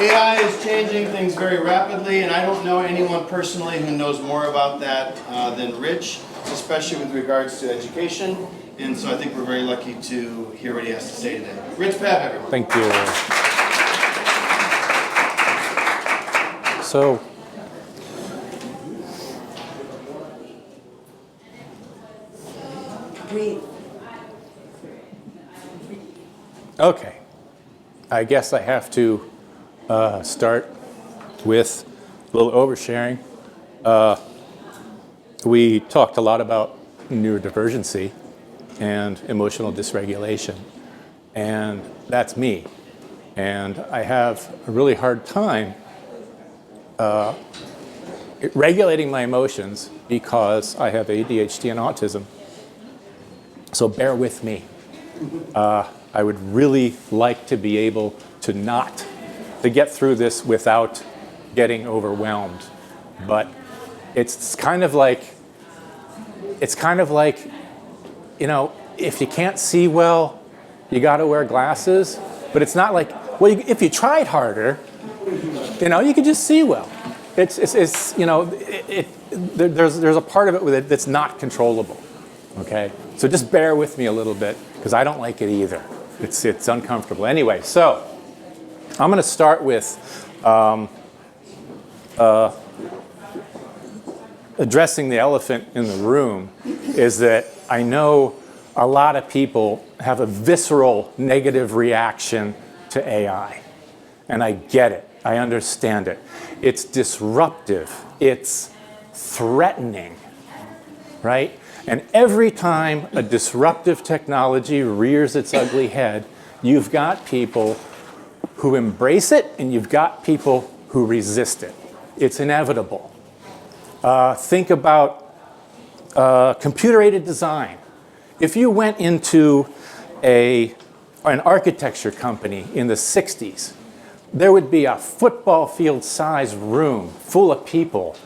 AI is changing things very rapidly, and I don't know anyone personally who knows more about that than Rich, especially with regards to education. And so I think we're very lucky to hear what he has to say today. Rich.pav, everyone. Thank you. So, okay. I guess I have to start with a little oversharing. We talked a lot about neurodivergency and emotional dysregulation, and that's me. And I have a really hard time regulating my emotions because I have ADHD and autism. So bear with me. I would really like to be able to get through this without getting overwhelmed. But it's kind of like, you know, if you can't see well, you got to wear glasses. But it's not like, well, if you tried harder, you know, you could just see well. It's you know, there's a part of it that's not controllable. Okay, so just bear with me a little bit because I don't like it either. It's uncomfortable. Anyway, so I'm going to start with addressing the elephant in the room. Is that I know a lot of people have a visceral negative reaction to AI, and I get it. I understand it. It's disruptive. It's threatening, right? And every time a disruptive technology rears its ugly head, you've got people who embrace it and you've got people who resist it. It's inevitable. Think about computer-aided design. If you went into an architecture company in the 60s, there would be a football field-sized room full of people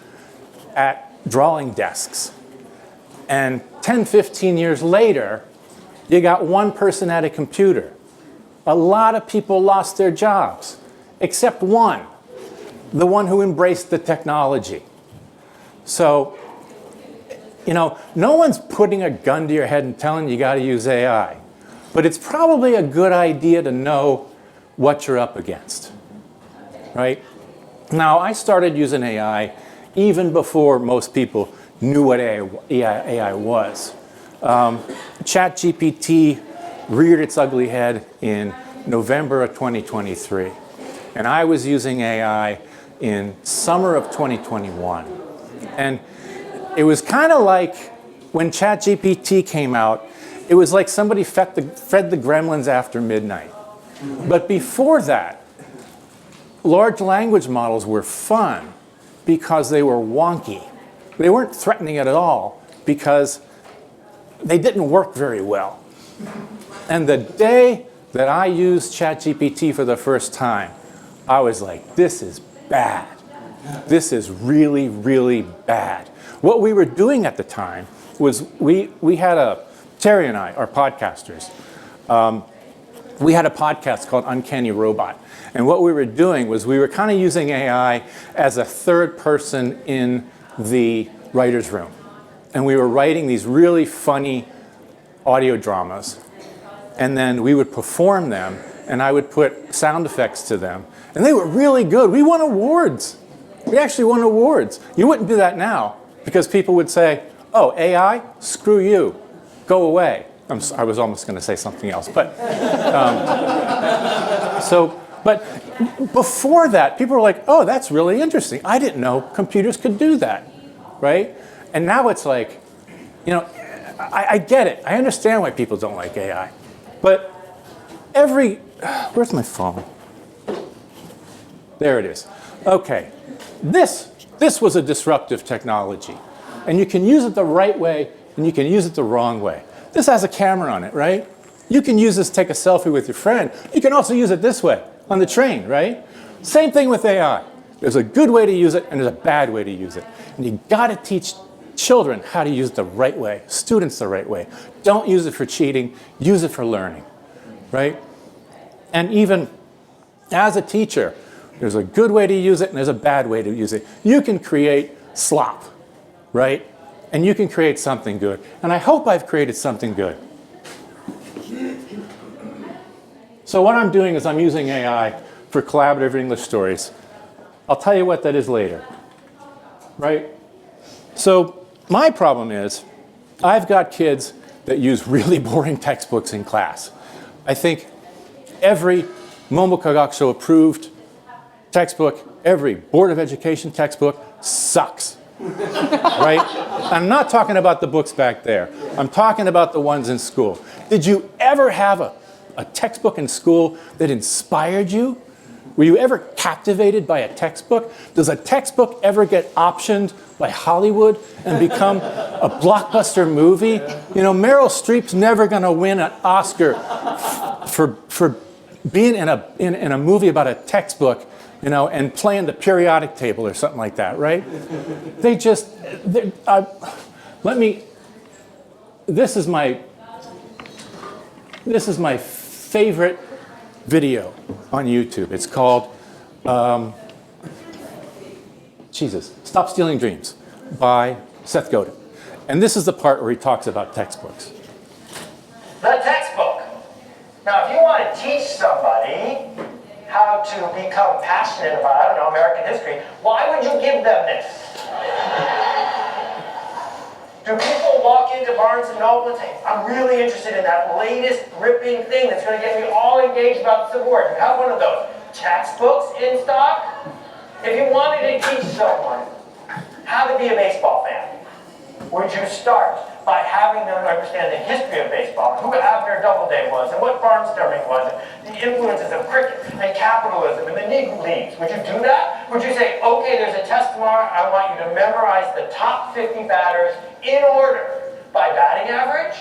at drawing desks. And 10, 15 years later, you got one person at a computer. A lot of people lost their jobs, except one, the one who embraced the technology. So, you know, no one's putting a gun to your head and telling you got to use AI. But it's probably a good idea to know what you're up against, right? Now, I started using AI even before most people knew what AI was. ChatGPT reared its ugly head in November of 2023. And I was using AI in summer of 2021. And it was kind of like when ChatGPT came out, it was like somebody fed the gremlins after midnight. But before that, large language models were fun because they were wonky. They weren't threatening at all because they didn't work very well. And the day that I used ChatGPT for the first time, I was like, this is bad. This is really, really bad. What we were doing at the time was we had Terry and I, our podcasters, we had a podcast called Uncanny Robot. And what we were doing was we were kind of using AI as a third person in the writer's room. And we were writing these really funny audio dramas. And then we would perform them, and I would put sound effects to them. And they were really good. We won awards. We actually won awards. You wouldn't do that now because people would say, oh, AI, screw you. Go away. I was almost going to say something else. But But before that, people were like, oh, that's really interesting. I didn't know computers could do that, right? And now it's like, you know, I get it. I understand why people don't like AI. But where's my phone? There it is. Okay, this was a disruptive technology. And you can use it the right way, and you can use it the wrong way. This has a camera on it, right? You can use this to take a selfie with your friend. You can also use it this way, on the train, right? Same thing with AI. There's a good way to use it, and there's a bad way to use it. And you gotta teach children how to use it the right way, students the right way. Don't use it for cheating, use it for learning, right? And even as a teacher, There's a good way to use it, and there's a bad way to use it. You can create slop, right? And you can create something good. And I hope I've created something good. So what I'm doing is I'm using AI for collaborative English stories. I'll tell you what that is later, right? So my problem is I've got kids that use really boring textbooks in class. I think every Momokagakusho approved textbook, every Board of Education textbook sucks, right? I'm not talking about the books back there. I'm talking about the ones in school. Did you ever have a textbook in school that inspired you? Were you ever captivated by a textbook? Does a textbook ever get optioned by Hollywood and become a blockbuster movie? You know, Meryl Streep's never going to win an Oscar for being in a movie about a textbook, you know, and playing the periodic table or something like that, right? They just, this is my favorite video on YouTube. It's called, Stop Stealing Dreams by Seth Godin. And this is the part where he talks about textbooks. The textbook. Now, if you want to teach somebody how to become passionate about, I don't know, American history, why would you give them this? Do people walk into Barnes & Noble and say, I'm really interested in that latest ripping thing that's going to get me all engaged about the Civil War? Do you have one of those textbooks in stock? If you wanted to teach someone how to be a baseball fan, would you start by having them understand the history of baseball, who Abner Doubleday was, and what barnstorming was, and the influences of cricket and capitalism and the Negro Leagues? Would you do that? Would you say, okay, there's a test tomorrow, I want you to memorize the top 50 batters in order by batting average,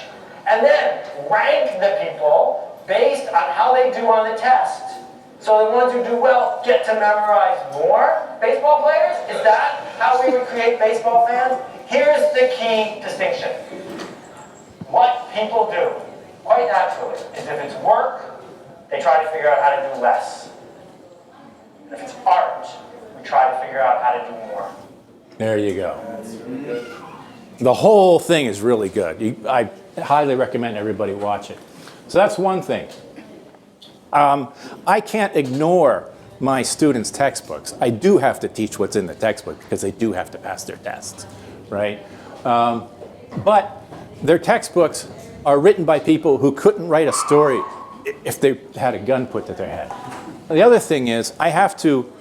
and then rank the people based on how they do on the test. So the ones who do well get to memorize more baseball players? Is that how we would create baseball fans? Here's the key distinction. What people do, quite naturally, is if it's work, they try to figure out how to do less. And if it's art, we try to figure out how to do more. There you go. The whole thing is really good. I highly recommend everybody watch it. So that's one thing. I can't ignore my students' textbooks. I do have to teach what's in the textbook because they do have to pass their tests, right? But their textbooks are written by people who couldn't write a story if they had a gun put to their head. The other thing is I have to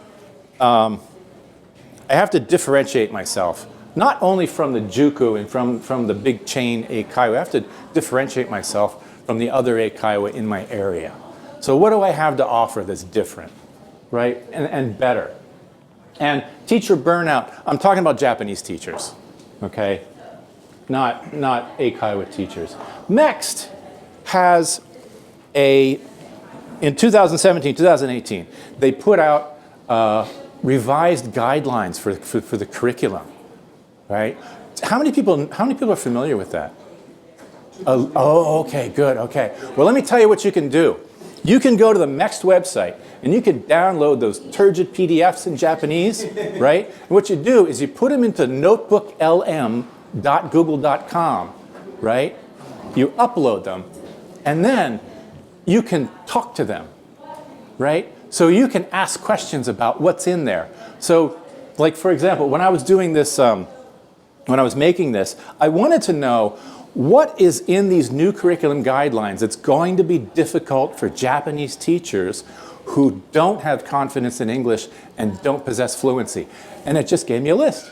differentiate myself, not only from the Juku and from the big chain eikaiwa. I have to differentiate myself from the other eikaiwa in my area. So what do I have to offer that's different, right, and better? And teacher burnout, I'm talking about Japanese teachers, okay? Not eikaiwa teachers. MEXT has in 2017, 2018, they put out revised guidelines for the curriculum, right? How many people are familiar with that? Oh, okay, good, okay. Well, let me tell you what you can do. You can go to the MEXT website and you can download those turgid PDFs in Japanese, right? And what you do is you put them into notebooklm.google.com, right? You upload them, and then you can talk to them, right? So you can ask questions about what's in there. So, like for example, when I was doing this, when I was making this, I wanted to know what is in these new curriculum guidelines that's going to be difficult for Japanese teachers who don't have confidence in English and don't possess fluency. And it just gave me a list,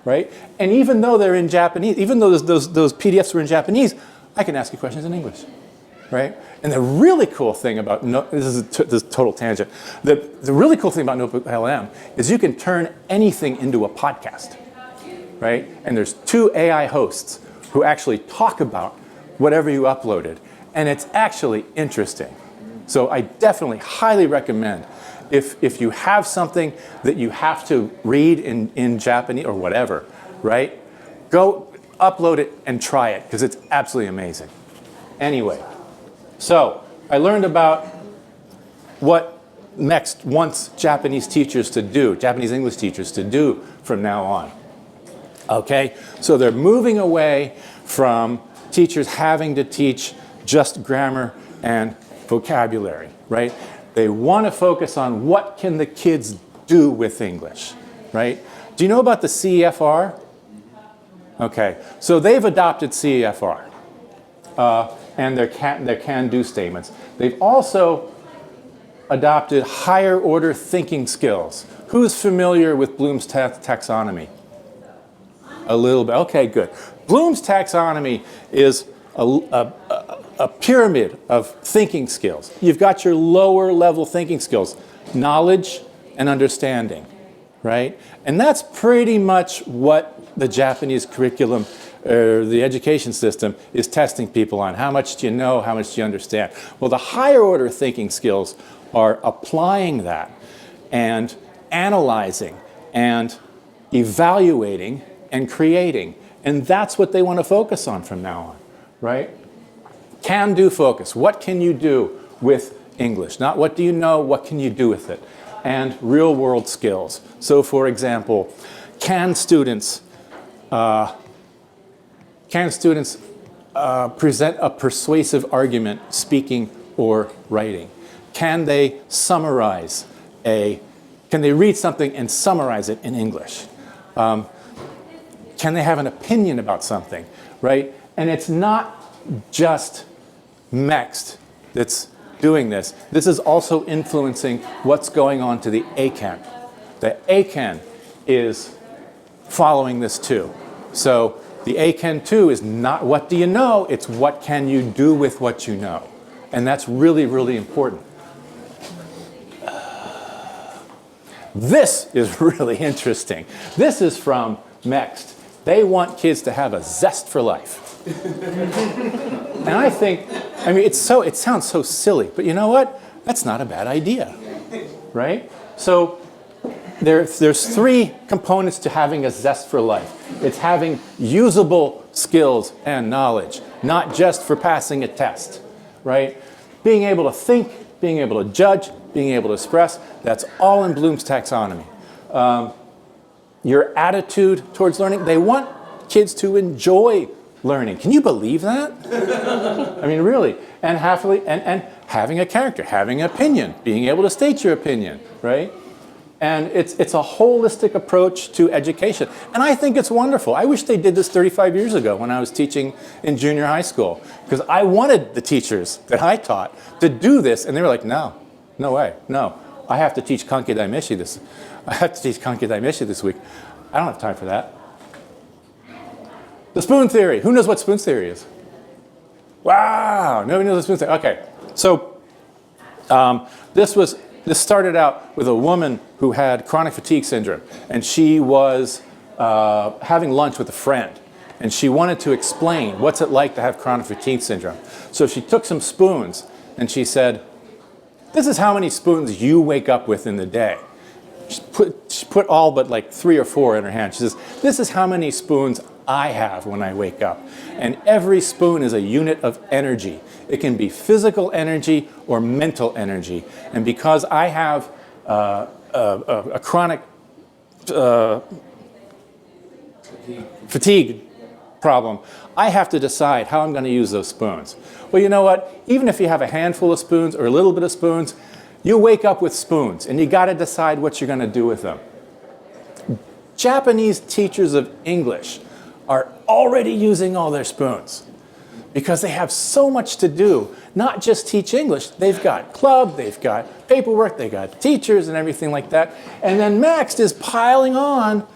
right? And even though they're in Japanese, even though those PDFs were in Japanese, I can ask you questions in English, right? And the really cool thing about, this is a total tangent, the really cool thing about Notebook LM is you can turn anything into a podcast, right? And there's 2 AI hosts who actually talk about whatever you uploaded. And it's actually interesting. So I definitely highly recommend if you have something that you have to read in Japanese or whatever, right? Go upload it and try it because it's absolutely amazing. Anyway, so I learned about what MEXT wants Japanese teachers to do, Japanese English teachers to do from now on. Okay, so they're moving away from teachers having to teach just grammar and vocabulary, right? They want to focus on what can the kids do with English, right? Do you know about the CEFR? Okay, so they've adopted CEFR and their can-do statements. They've also adopted higher order thinking skills. Who's familiar with Bloom's taxonomy? A little bit, okay, good. Bloom's taxonomy is a pyramid of thinking skills. You've got your lower level thinking skills, knowledge and understanding, right? And that's pretty much what the Japanese curriculum, or the education system, is testing people on. How much do you know? How much do you understand? Well, the higher order thinking skills are applying that and analyzing and evaluating and creating. And that's what they want to focus on from now on, right? Can-do focus. What can you do with English? Not what do you know, what can you do with it? And real-world skills. So, for example, can students present a persuasive argument, speaking or writing? Can they summarize can they read something and summarize it in English? Can they have an opinion about something, right? And it's not just MEXT that's doing this. This is also influencing what's going on to the ACAN. The ACAN is following this too. So the ACAN 2 is not what do you know, it's what can you do with what you know. And that's really, really important. This is really interesting. This is from MEXT. They want kids to have a zest for life. And I think, I mean, it sounds so silly, but you know what? That's not a bad idea, right? So there's three components to having a zest for life. It's having usable skills and knowledge, not just for passing a test, right? Being able to think, being able to judge, being able to express, that's all in Bloom's taxonomy. Your attitude towards learning, they want kids to enjoy learning. Can you believe that? I mean, really. And having a character, having an opinion, being able to state your opinion, right? And it's a holistic approach to education. And I think it's wonderful. I wish they did this 35 years ago when I was teaching in junior high school, because I wanted the teachers that I taught to do this, and they were like, no way, no. I have to teach Kanki Daimeshi this. I have to teach Kanki Daimeshi this week. I don't have time for that. The spoon theory. Who knows what spoon theory is? Wow, nobody knows the spoon theory. Okay, so this started out with a woman who had chronic fatigue syndrome, and she was having lunch with a friend, and she wanted to explain what's it like to have chronic fatigue syndrome. So she took some spoons, and she said, this is how many spoons you wake up with in the day. She put all but like 3 or 4 in her hand. She says, this is how many spoons I have when I wake up. And every spoon is a unit of energy. It can be physical energy or mental energy. And because I have a chronic fatigue problem, I have to decide how I'm going to use those spoons. Well, you know what? Even if you have a handful of spoons or a little bit of spoons, you wake up with spoons, and you got to decide what you're going to do with them. Japanese teachers of English are already using all their spoons because they have so much to do, not just teach English. They've got club, they've got paperwork, they've got teachers and everything like that. And then MEXT is piling on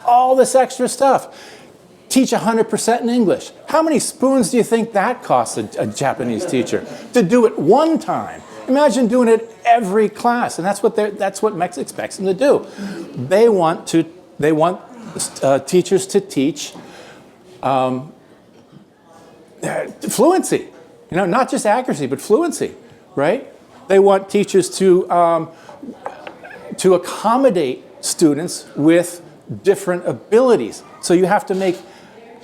all this extra stuff. Teach 100% in English. How many spoons do you think that costs a Japanese teacher to do it one time? Imagine doing it every class, and that's what MEXT expects them to do. They want teachers to teach fluency, not just accuracy, but fluency, right? They want teachers to accommodate students with different abilities. So you have to make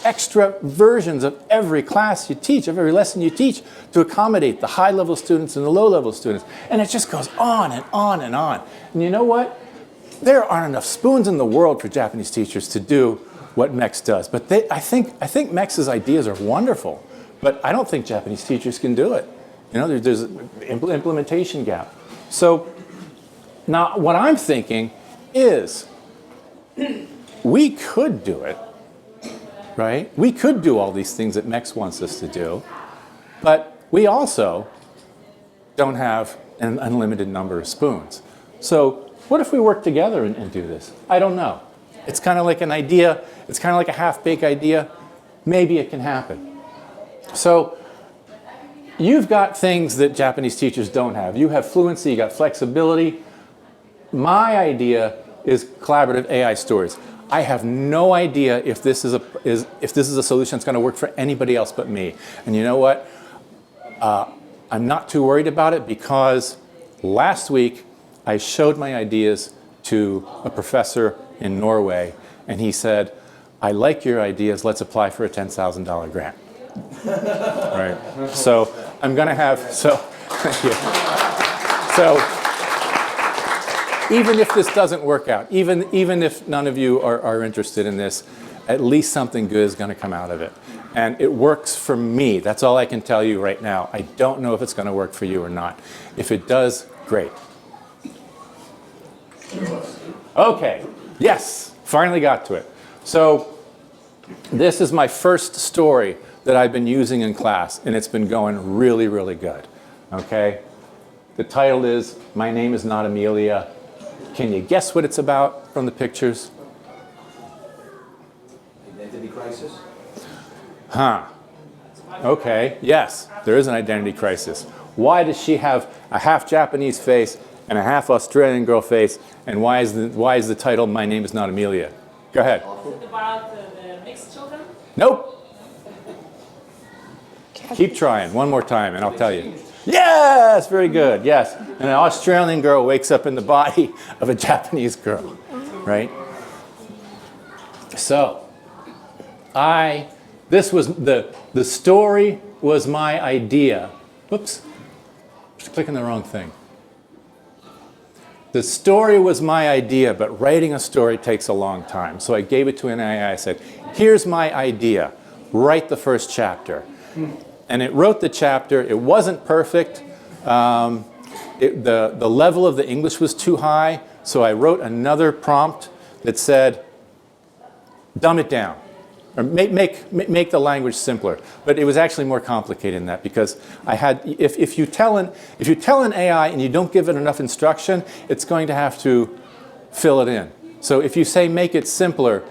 extra versions of every class you teach, of every lesson you teach, to accommodate the high-level students and the low-level students. And it just goes on and on and on. And you know what? There aren't enough spoons in the world for Japanese teachers to do what MEXT does. But I think MEXT's ideas are wonderful. But I don't think Japanese teachers can do it. You know, there's an implementation gap. So now what I'm thinking is we could do it, right? We could do all these things that MEXT wants us to do, but we also don't have an unlimited number of spoons. So what if we work together and do this? I don't know. It's kind of like an idea. It's kind of like a half-baked idea. Maybe it can happen. So you've got things that Japanese teachers don't have. You have fluency, you got flexibility. My idea is collaborative AI stories. I have no idea if this is a solution that's going to work for anybody else but me. And you know what? I'm not too worried about it because last week I showed my ideas to a professor in Norway, and he said, "I like your ideas. Let's apply for a $10,000 grant." Right. So I'm going to have. So thank you. So even if this doesn't work out, even if none of you are interested in this, at least something good is going to come out of it. And it works for me. That's all I can tell you right now. I don't know if it's going to work for you or not. If it does, great. Okay. Yes, finally got to it. So this is my first story that I've been using in class, and it's been going really, really good. Okay? The title is My Name Is Not Amelia. Can you guess what it's about from the pictures? Identity crisis? Huh. Okay, yes, there is an identity crisis. Why does she have a half Japanese face and a half Australian girl face, and why is the title My Name Is Not Amelia? Go ahead. Is it about the mixed children? Nope. Keep trying one more time and I'll tell you. Yes, very good, yes. And an Australian girl wakes up in the body of a Japanese girl, right? So, this was, the story was my idea. Whoops, just clicking the wrong thing. The story was my idea, but writing a story takes a long time. So I gave it to an AI. I said, here's my idea. Write the first chapter. And it wrote the chapter. It wasn't perfect. The level of the English was too high. So I wrote another prompt that said, dumb it down. Or make the language simpler. But it was actually more complicated than that because I had, if you tell an AI and you don't give it enough instruction, it's going to have to fill it in. So if you say make it simpler,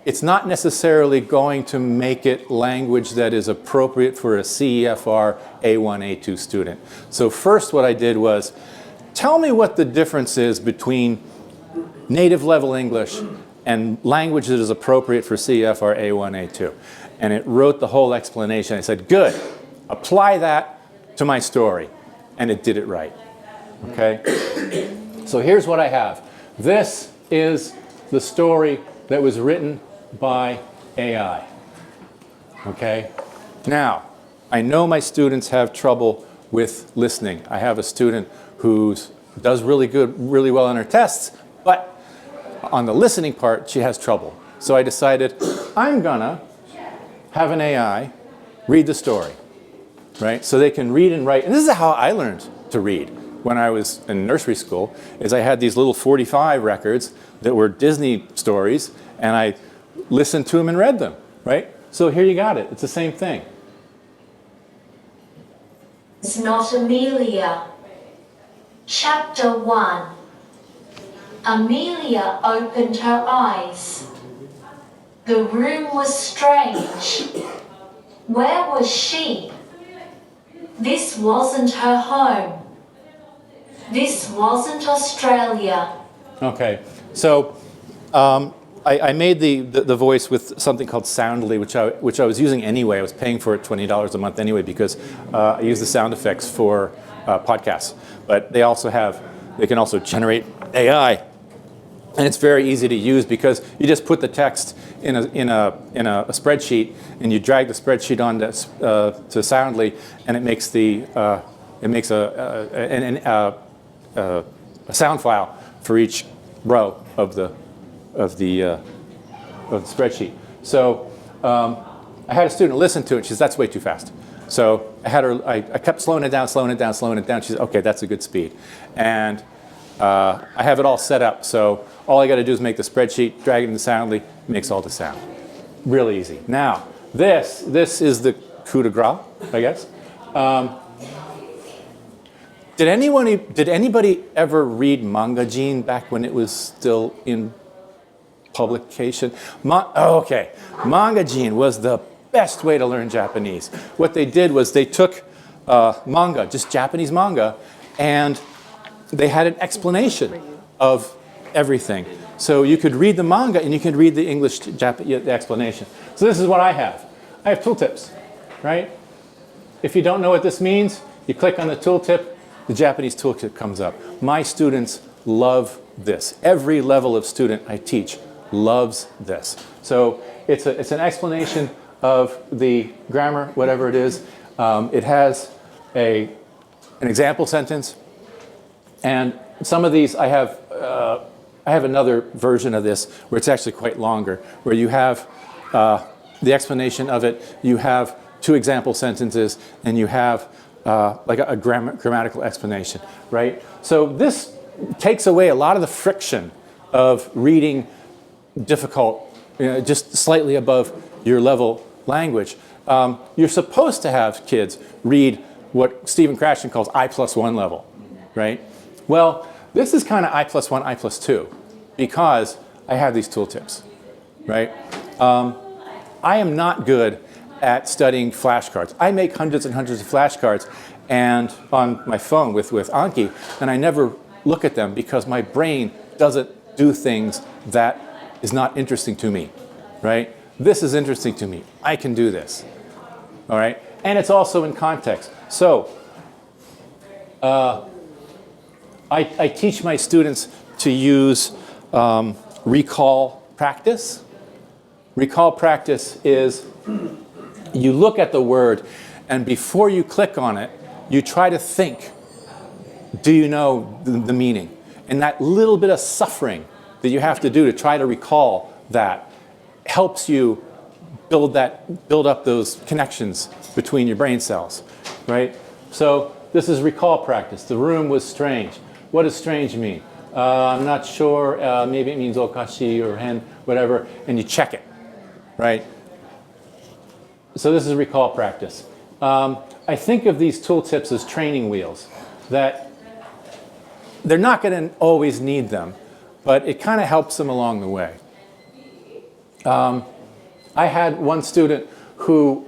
it's not necessarily going to make it language that is appropriate for a CEFR A1, A2 student. So first what I did was, tell me what the difference is between native level English and language that is appropriate for CEFR A1, A2. And it wrote the whole explanation. I said, good, apply that to my story. And it did it right. Okay? So here's what I have. This is the story that was written by AI. Okay? Now, I know my students have trouble with listening. I have a student who does really well on her tests, but on the listening part, she has trouble. So I decided I'm gonna have an AI read the story, right? So they can read and write. And this is how I learned to read when I was in nursery school, is I had these little 45 records that were Disney stories, and I listened to them and read them, right? So here you got it. It's the same thing. It's not Amelia. Chapter 1. Amelia opened her eyes. The room was strange. Where was she? This wasn't her home. This wasn't Australia. Okay, so I made the voice with something called Soundly, which I was using anyway. I was paying for it $20 a month anyway because I use the sound effects for podcasts. But they can also generate AI And it's very easy to use because you just put the text in a spreadsheet, and you drag the spreadsheet on to Soundly, and it makes a sound file for each row of the spreadsheet. So I had a student listen to it. She says, "That's way too fast." So I kept slowing it down. She says, "Okay, that's a good speed." And I have it all set up, so all I got to do is make the spreadsheet, drag it into Soundly, it makes all the sound. Really easy. Now, this is the coup de grace, I guess. Did anybody ever read Manga Gene back when it was still in publication? Okay. Manga Gene was the best way to learn Japanese. What they did was they took manga, just Japanese manga, and they had an explanation of everything. So you could read the manga and you could read the English the explanation. So this is what I have. I have tooltips, right? If you don't know what this means, you click on the tooltip, the Japanese tooltip comes up. My students love this. Every level of student I teach loves this. So it's an explanation of the grammar, whatever it is. It has an example sentence. And some of these I have another version of this where it's actually quite longer, where you have the explanation of it, you have 2 example sentences, and you have like a grammatical explanation, right? So this takes away a lot of the friction of reading difficult, just slightly above your level language. You're supposed to have kids read what Stephen Krashen calls I+1 level, right? Well, this is kind of I+1, I+2, because I have these tooltips, right? I am not good at studying flashcards. I make hundreds and hundreds of flashcards and on my phone with Anki, and I never look at them because my brain doesn't do things that is not interesting to me, right? This is interesting to me. I can do this, all right? And it's also in context. So I teach my students to use recall practice. Recall practice is you look at the word, and before you click on it, you try to think, do you know the meaning? And that little bit of suffering that you have to do to try to recall that helps you build up those connections between your brain cells, right? So this is recall practice. The room was strange. What does strange mean? I'm not sure. Maybe it means okashi or hen, whatever, and you check it, right? So this is recall practice. I think of these tooltips as training wheels, that they're not going to always need them, but it kind of helps them along the way. I had one student who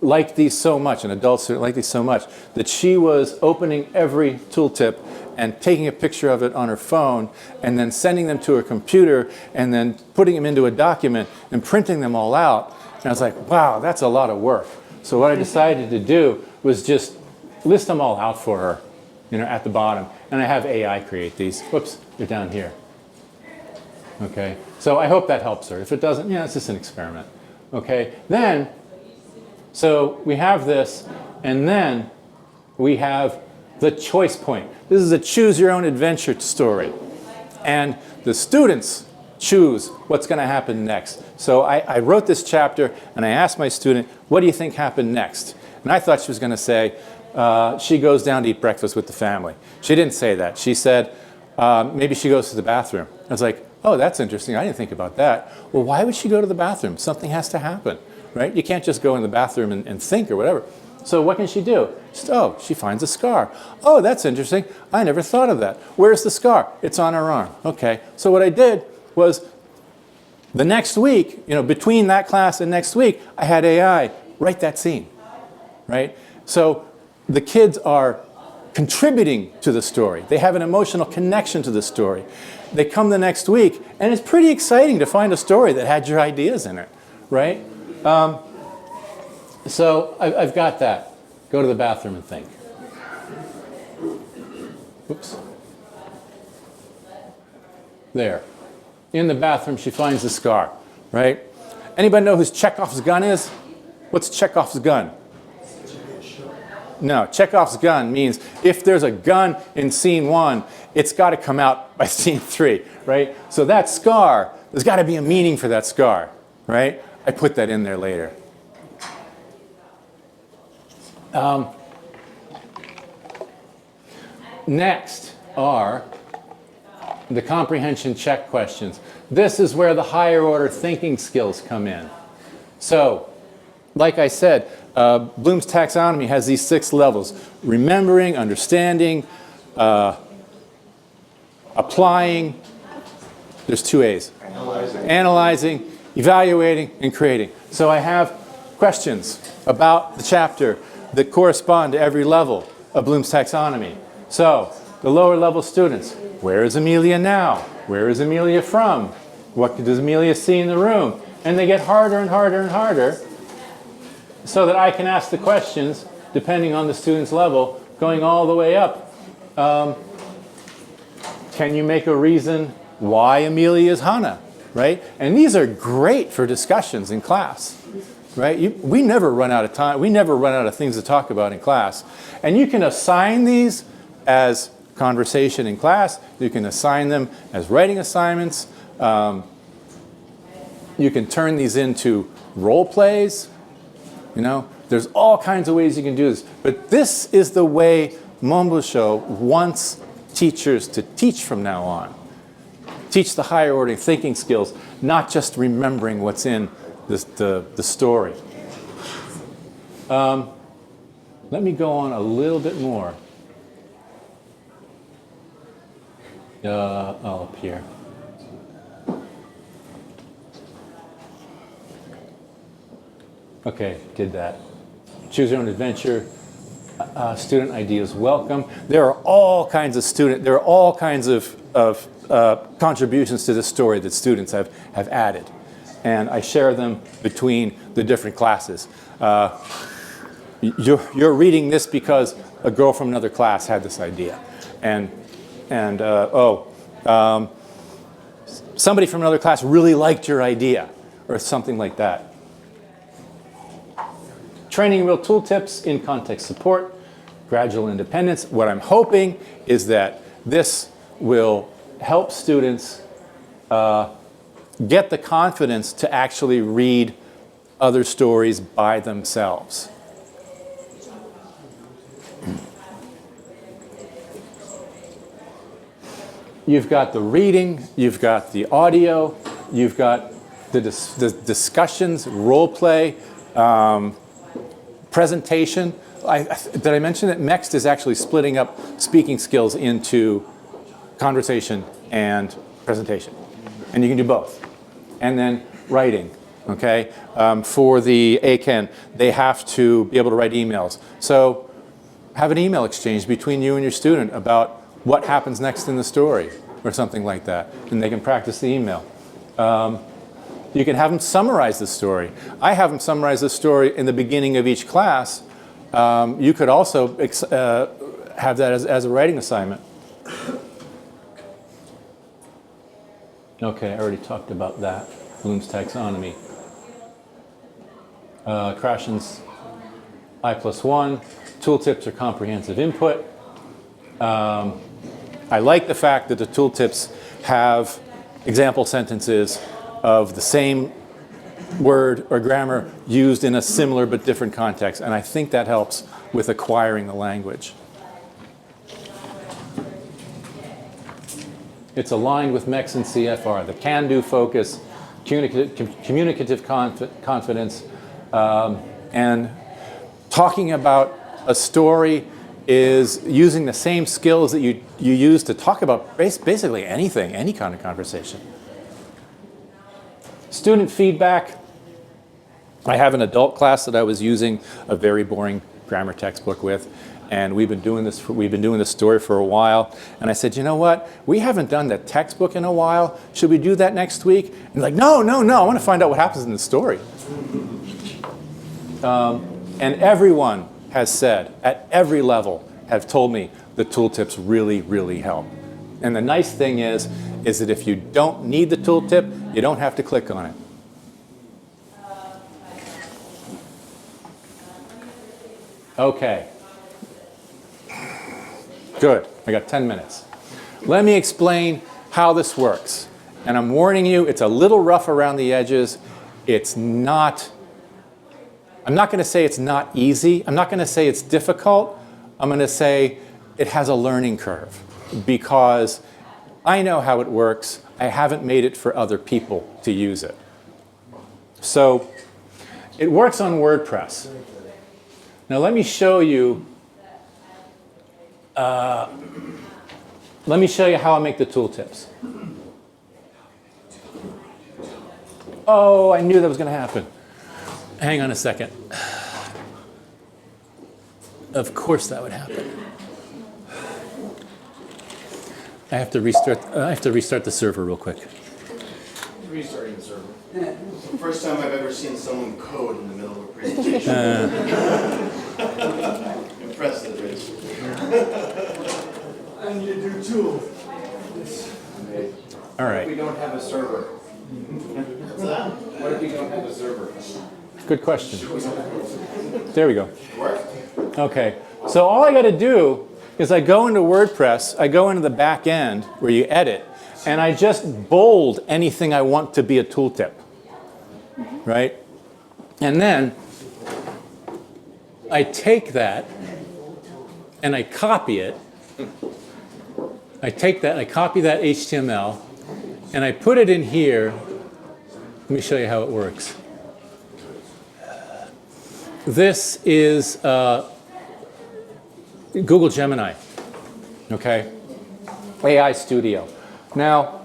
liked these so much, an adult student liked these so much, that she was opening every tooltip and taking a picture of it on her phone and then sending them to her computer and then putting them into a document and printing them all out. And I was like, wow, that's a lot of work. So what I decided to do was just list them all out for her, at the bottom. And I have AI create these. Whoops, they're down here. Okay, so I hope that helps her. If it doesn't, it's just an experiment. Okay, then, so we have this, and then we have the choice point. This is a choose your own adventure story. And the students choose what's going to happen next. So I wrote this chapter, and I asked my student, what do you think happened next? And I thought she was going to say, she goes down to eat breakfast with the family. She didn't say that. She said, maybe she goes to the bathroom. I was like, oh, that's interesting. I didn't think about that. Well, why would she go to the bathroom? Something has to happen, right? You can't just go in the bathroom and think or whatever. So what can she do? She finds a scar. Oh, that's interesting. I never thought of that. Where's the scar? It's on her arm. Okay. So what I did was the next week, between that class and next week, I had AI write that scene, right? So the kids are contributing to the story. They have an emotional connection to the story. They come the next week, and it's pretty exciting to find a story that had your ideas in it, right? So I've got that. Go to the bathroom and think. Oops. There. in the bathroom, she finds the scar, right? Anybody know who Chekhov's gun is? What's Chekhov's gun? No, Chekhov's gun means if there's a gun in scene 1, it's got to come out by scene 3, right? So that scar, there's got to be a meaning for that scar, right? I put that in there later. Next are the comprehension check questions. This is where the higher order thinking skills come in. So, like I said, Bloom's taxonomy has these 6 levels: remembering, understanding, applying, there's 2 A's, analyzing, evaluating, and creating. So I have questions about the chapter that correspond to every level of Bloom's taxonomy. So, the lower level students, where is Amelia now? Where is Amelia from? What does Amelia see in the room? And they get harder and harder and harder, so that I can ask the questions, depending on the student's level, going all the way up. Can you make a reason why Amelia is Hannah, right? And these are great for discussions in class, right? We never run out of time. We never run out of things to talk about in class. And you can assign these as conversation in class. You can assign them as writing assignments. You can turn these into role plays. You know, there's all kinds of ways you can do this. But this is the way Monbouchot wants teachers to teach from now on. Teach the higher order thinking skills, not just remembering what's in the story. Let me go on a little bit more. Up here. Okay, did that. Choose your own adventure. Student ideas welcome. There are all kinds of contributions to this story that students have added, and I share them between the different classes. You're reading this because a girl from another class had this idea, and somebody from another class really liked your idea, or something like that. Training wheel tooltips in context support, gradual independence. What I'm hoping is that this will help students get the confidence to actually read other stories by themselves. You've got the reading, you've got the audio, you've got the discussions, role play, presentation. Did I mention that MEXT is actually splitting up speaking skills into conversation and presentation? And you can do both. And then writing, okay? For the ACAN, they have to be able to write emails. So have an email exchange between you and your student about what happens next in the story, or something like that, and they can practice the email. You can have them summarize the story. I have them summarize the story in the beginning of each class. You could also have that as a writing assignment. Okay, I already talked about that. Bloom's taxonomy. Krashen's I+1. Tooltips are comprehensive input. I like the fact that the tooltips have example sentences of the same word or grammar used in a similar but different context, and I think that helps with acquiring the language. It's aligned with MEXT and CFR, the can-do focus, communicative confidence, and talking about a story is using the same skills that you use to talk about basically anything, any kind of conversation. Student feedback. I have an adult class that I was using a very boring grammar textbook with, and we've been doing this story for a while. And I said, you know what? We haven't done that textbook in a while. Should we do that next week? And like, no. I want to find out what happens in the story. And everyone has said, at every level, have told me the tooltips really, really help. And the nice thing is that if you don't need the tooltip, you don't have to click on it. Okay. Good. I got 10 minutes. Let me explain how this works. And I'm warning you, it's a little rough around the edges. It's not, I'm not going to say it's not easy. I'm not going to say it's difficult. I'm going to say it has a learning curve because I know how it works. I haven't made it for other people to use it. So it works on WordPress. Now let me show you how I make the tooltips. Oh, I knew that was going to happen. Hang on a second. Of course that would happen. I have to restart the server real quick. Restarting the server. First time I've ever seen someone code in the middle of a presentation. Impressive, Rich. And you do too. All right. We don't have a server. What's that? What if we don't have a server? Good question. There we go. Work? Okay. So all I got to do is I go into WordPress, I go into the back end where you edit, and I just bold anything I want to be a tooltip. Right? And then I take that and I copy it. I take that and I copy that HTML and I put it in here. Let me show you how it works. This is Google Gemini, okay? AI Studio. Now,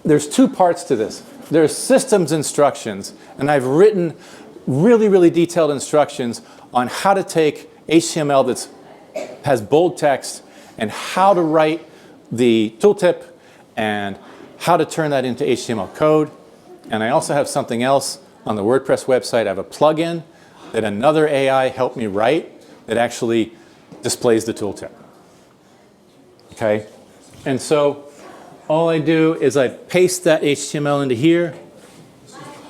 there's two parts to this. There's systems instructions, and I've written really, really detailed instructions on how to take HTML that has bold text and how to write the tooltip and how to turn that into HTML code. And I also have something else on the WordPress website. I have a plugin that another AI helped me write that actually displays the tooltip. Okay? And so all I do is I paste that HTML into here.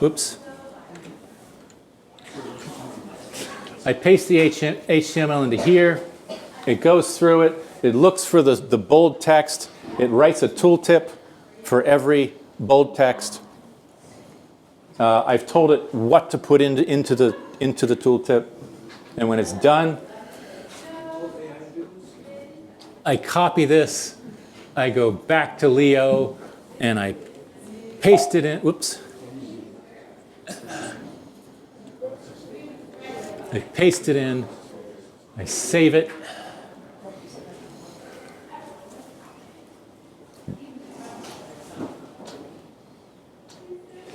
Oops. I paste the HTML into here. It goes through it. It looks for the bold text. It writes a tooltip for every bold text. I've told it what to put into the tooltip. And when it's done, I copy this. I go back to Leo and I paste it in. Whoops. I paste it in. I save it.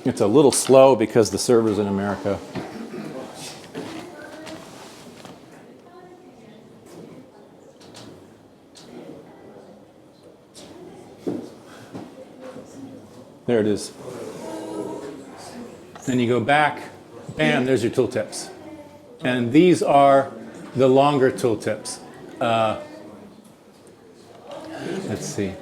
It's a little slow because the server's in America. There it is. Then you go back, bam, there's your tooltips. And these are the longer tooltips. Let's see.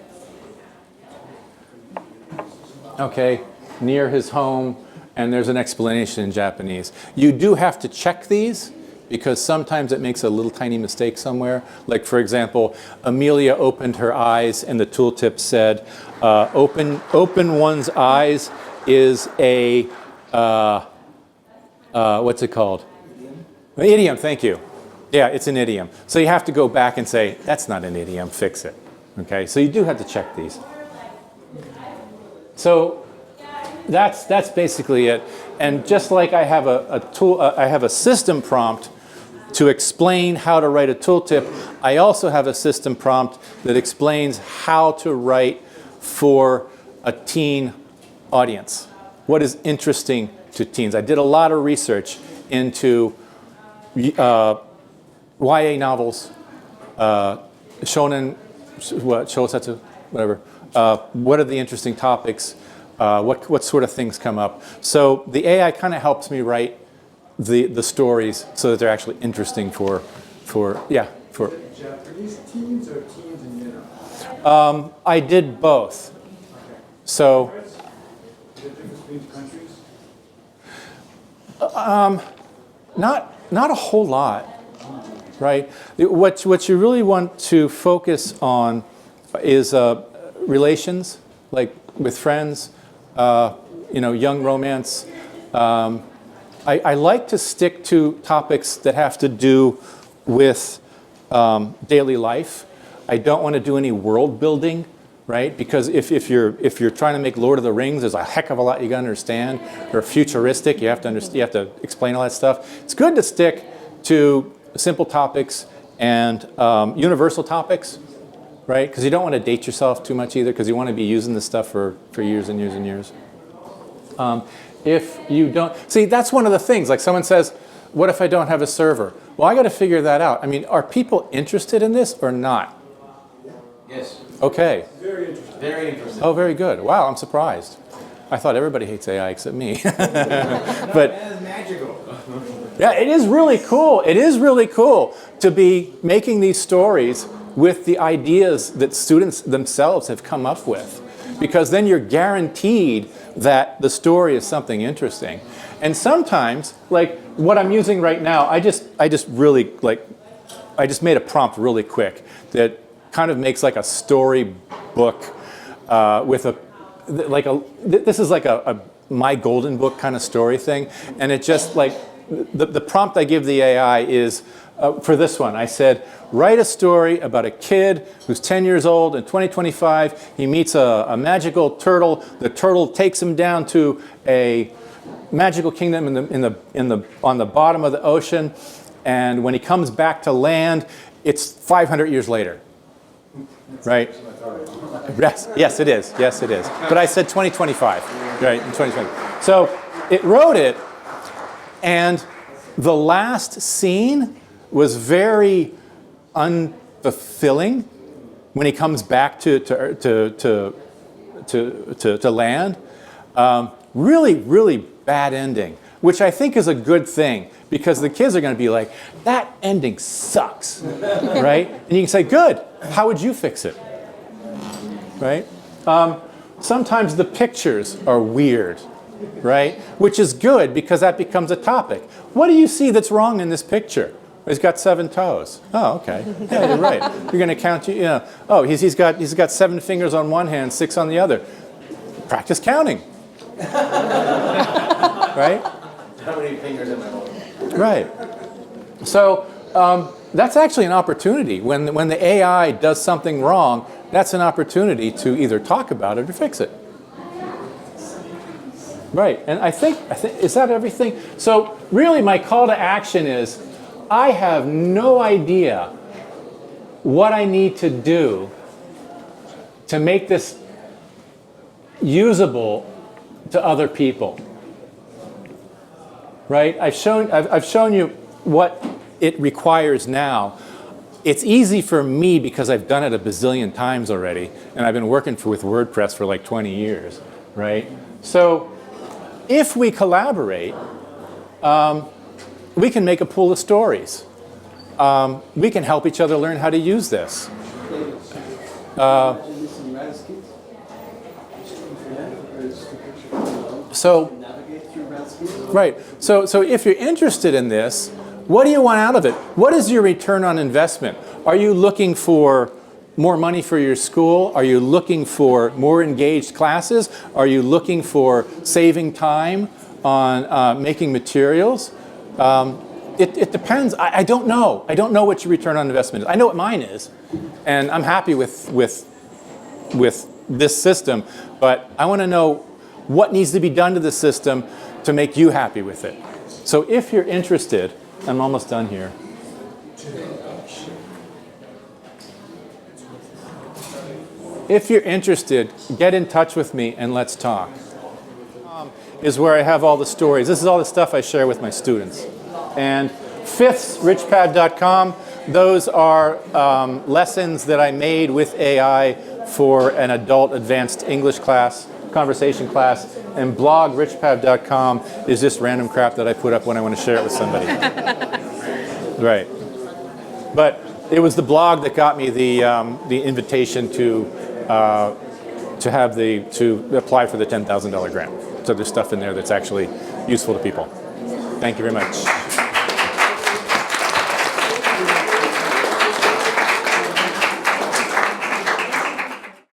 Okay, near his home, and there's an explanation in Japanese. You do have to check these because sometimes it makes a little tiny mistake somewhere. Like, for example, Amelia opened her eyes and the tooltip said, open one's eyes is a, what's it called? An idiom, thank you. Yeah, it's an idiom. So you have to go back and say, that's not an idiom, fix it. Okay, so you do have to check these. So that's basically it. And just like I have I have a system prompt to explain how to write a tooltip, I also have a system prompt that explains how to write for a teen audience. What is interesting to teens? I did a lot of research into YA novels, shonen, shousetsu, whatever. What are the interesting topics? What sort of things come up? So the AI kind of helps me write the stories so that they're actually interesting for Japanese teens or teens in general? I did both. So, not a whole lot, right? What you really want to focus on is relations, like with friends, young romance. I like to stick to topics that have to do with daily life. I don't want to do any world building, right? Because if you're trying to make Lord of the Rings, there's a heck of a lot you got to understand. Or futuristic, you have to explain all that stuff. It's good to stick to simple topics and universal topics, right? Because you don't want to date yourself too much either, because you want to be using this stuff for years and years and years. If you don't, see, that's one of the things. Like someone says, what if I don't have a server? Well, I got to figure that out. I mean, are people interested in this or not? Yes. Okay. Very interesting. Very interesting. Oh, very good. Wow, I'm surprised. I thought everybody hates AI except me. But Magical. yeah, it is really cool. It is really cool to be making these stories with the ideas that students themselves have come up with. Because then you're guaranteed that the story is something interesting. And sometimes, like what I'm using right now, I just made a prompt really quick that kind of makes like a story book with this is like a My Golden Book kind of story thing. And it just like, the prompt I give the AI is, for this one, I said, write a story about a kid who's 10 years old in 2025. He meets a magical turtle. The turtle takes him down to a magical kingdom on the bottom of the ocean. And when he comes back to land, it's 500 years later. Right? Yes, it is. Yes, it is. But I said 2025, right? In 2020. So it wrote it, and the last scene was very unfulfilling when he comes back to land. Really, really bad ending, which I think is a good thing, because the kids are going to be like, that ending sucks, right? And you can say, good, how would you fix it, right? Sometimes the pictures are weird, right? Which is good, because that becomes a topic. What do you see that's wrong in this picture? He's got 7 toes. Oh, okay. Yeah, you're right. You're going to count, oh, he's got 7 fingers on one hand, 6 on the other. Practice counting. Right? How many fingers am I holding? Right. So that's actually an opportunity. When the AI does something wrong, that's an opportunity to either talk about it or fix it. Right. And I think is that everything? So really my call to action is, I have no idea what I need to do to make this usable to other people. Right? I've shown you what it requires now. It's easy for me because I've done it a bazillion times already, and I've been working with WordPress for like 20 years, right? So if we collaborate, we can make a pool of stories. We can help each other learn how to use this. Right. So if you're interested in this, what do you want out of it? What is your return on investment? Are you looking for more money for your school? Are you looking for more engaged classes? Are you looking for saving time on making materials? It depends. I don't know. I don't know what your return on investment is. I know what mine is, and I'm happy with this system, but I want to know what needs to be done to the system to make you happy with it. So if you're interested, I'm almost done here. If you're interested, get in touch with me and let's talk. Is where I have all the stories. This is all the stuff I share with my students. And fifths, rich.pav.com, those are lessons that I made with AI for an adult advanced English class, conversation class. And blog, rich.pav.com, is just random crap that I put up when I want to share it with somebody. Right. But It was the blog that got me the invitation to apply for the $10,000 grant. So there's stuff in there that's actually useful to people. Thank you very much.